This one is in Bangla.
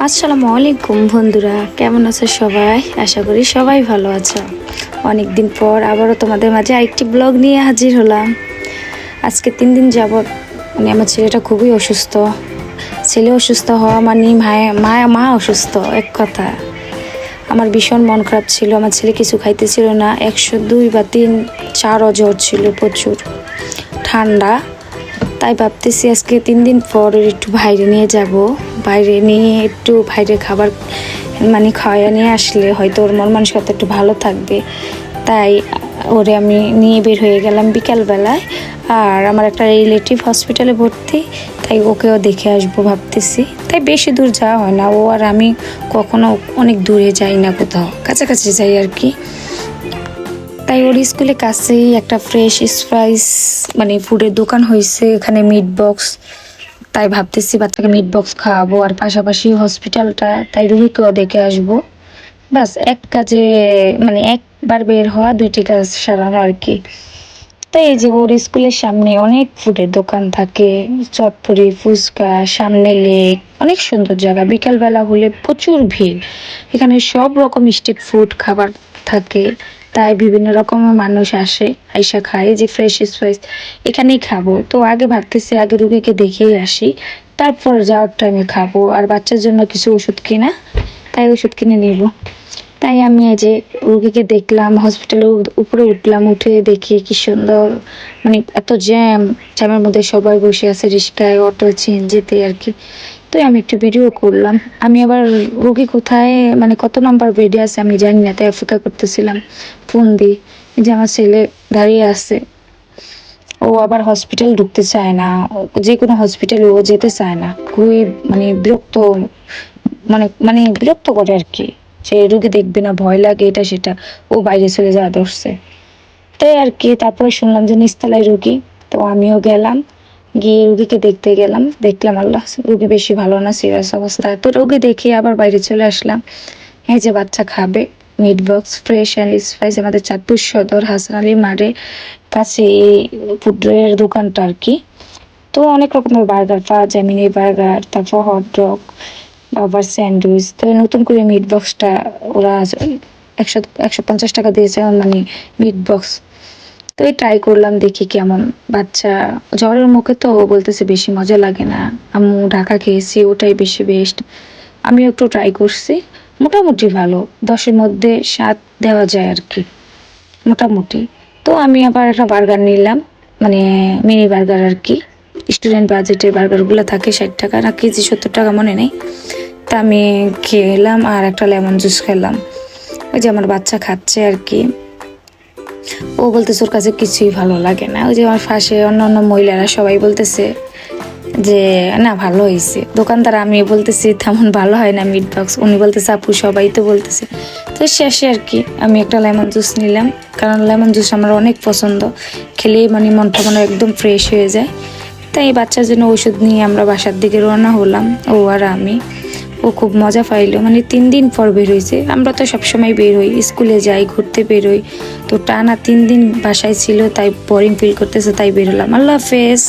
আসসালামু আলাইকুম বন্ধুরা, কেমন আছো সবাই? আশা করি সবাই ভালো আছো। অনেক দিন পর আবারও তোমাদের মাঝে আরেকটি ব্লগ নিয়ে হাজির হলাম। আজকে 3 দিন যাবৎ আমার ছেলেটা খুবই অসুস্থ। ছেলে অসুস্থ হওয়া মানে মা অসুস্থ, এক কথা। আমার ভীষণ মন খারাপ ছিল, আমার ছেলে কিছু খাইতেছিল না। 102 বা 3, 4 জ্বর ছিল, প্রচুর ঠান্ডা। তাই ভাবতেছি আজকে 3 দিন পর একটু বাইরে নিয়ে যাব। বাইরে নিয়ে একটু বাইরে খাবার খাওয়া নিয়ে আসলে হয়তো ওর মন মানসিকতা একটু ভালো থাকবে। তাই ওরে আমি নিয়ে বের হয়ে গেলাম বিকালবেলায়। আর আমার একটা রিলেটিভ হসপিটালে ভর্তি, তাই ওকেও দেখে আসবো ভাবতেছি। তাই বেশি দূর যাওয়া হয় না, ও আর আমি কখনো অনেক দূরে যাই না, কোথাও কাছাকাছি যাই আর কি। তাই ওর স্কুলের কাছেই একটা ফ্রেশ স্পাইস ফুডের দোকান হয়েছে, এখানে মিট বক্স। তাই ভাবতেছি বাচ্চাকে মিট বক্স খাওয়াবো, আর পাশাপাশি হসপিটালটা, তাই রুগীকেও দেখে আসবো। বাস এক কাজে একবার বের হওয়া, 2টি কাজ সারানো আর কি। তাই এই যে ওর স্কুলের সামনে অনেক ফুডের দোকান থাকে, চটপটি, ফুচকা, সামনে লেক, অনেক সুন্দর জায়গা। বিকালবেলা হলে প্রচুর ভিড়, এখানে সব রকম স্ট্রিট ফুড খাবার থাকে। তাই বিভিন্ন রকমের মানুষ আসে, আইসা খায়। যে ফ্রেশ স্পাইস এখানেই খাবো। তো আগে ভাবতেছি আগে রুগীকে দেখেই আসি, তারপর যাওয়ার টাইমে খাবো। আর বাচ্চার জন্য কিছু ওষুধ কিনা, তাই ওষুধ কিনে নিব। তাই আমি এই যে রুগীকে দেখলাম, হসপিটালের উপরে উঠলাম, উঠে দেখি কি সুন্দর, এত জ্যামের মধ্যে সবাই বসে আছে, রিক্সায়, অটো, সিএনজিতে আর কি। তো আমি একটু ভিডিও করলাম। আমি আবার রুগী কোথায়, কত নাম্বার বেডে আছে আমি জানি না, তাই অপেক্ষা করতেছিলাম ফোন দিয়ে। যে আমার ছেলে দাঁড়িয়ে আছে, ও আবার হসপিটাল ঢুকতে চায় না, যে কোনো হসপিটালে ও যেতে চায় না। খুবই বিরক্ত, বিরক্ত করে আর কি। সে রুগী দেখবে না, ভয় লাগে, এটা সেটা, ও বাইরে চলে যাওয়া ধরছে। তাই আর কি। তারপরে শুনলাম যে নিচতলায় রুগী, তো আমিও গেলাম, গিয়ে রুগীকে দেখতে গেলাম। দেখলাম আল্লাহ, রুগী বেশি ভালো না, সিরিয়াস অবস্থায়। তো রুগী দেখে আবার বাইরে চলে আসলাম। এই যে বাচ্চা খাবে meat box fresh and spice, আমাদের চাঁদপুর সদর হাসান আলী মাঠে কাছে এই ফুডের দোকানটা আর কি। তো অনেক রকমের বার্গার পাওয়া যায়, মিনি বার্গার, তারপর হট ডগ, আবার স্যান্ডউইচ। তো নতুন করে মিট বক্সটা ওরা 150 টাকা দিয়েছে, মিট বক্স। তো এই ট্রাই করলাম, দেখি কেমন। বাচ্চা জ্বরের মুখে তো ও বলতেছে বেশি মজা লাগে না, আম্মু ঢাকা খেয়েছি, ওটাই বেশি বেস্ট। আমি একটু ট্রাই করছি, মোটামুটি ভালো, 10-এর মধ্যে 7 দেওয়া যায় আর কি, মোটামুটি। তো আমি আবার একটা বার্গার নিলাম, মিনি বার্গার আর কি। স্টুডেন্ট বাজেটের বার্গারগুলো থাকে 60 টাকা না কেজি, 70 টাকা মনে নেই। তা আমি খেলাম আর একটা লেমন জুস খেলাম। ওই যে আমার বাচ্চা খাচ্ছে আর কি, ও বলতেছে ওর কাছে কিছুই ভালো লাগে না। ওই যে আমার পাশে অন্য অন্য মহিলারা সবাই বলতেছে যে না ভালো হয়েছে। দোকানদার, আমি বলতেছি তেমন ভালো হয় না মিট বক্স, উনি বলতেছে আপু সবাই তো বলতেছে। তো শেষে আর কি আমি একটা লেমন জুস নিলাম, কারণ লেমন জুস আমার অনেক পছন্দ, খেলে মনটা একদম ফ্রেশ হয়ে যায়। তাই বাচ্চার জন্য ওষুধ নিয়ে আমরা বাসার দিকে রওনা হলাম, ও আর আমি। ও খুব মজা পাইলো, 3 দিন পর বের হয়েছে। আমরা তো সবসময় বের হই, স্কুলে যাই, ঘুরতে বের হই। তো টানা 3 দিন বাসায় ছিল, তাই বোরিং ফিল করতেছে, তাই বের হলাম। আল্লাহ হাফেজ।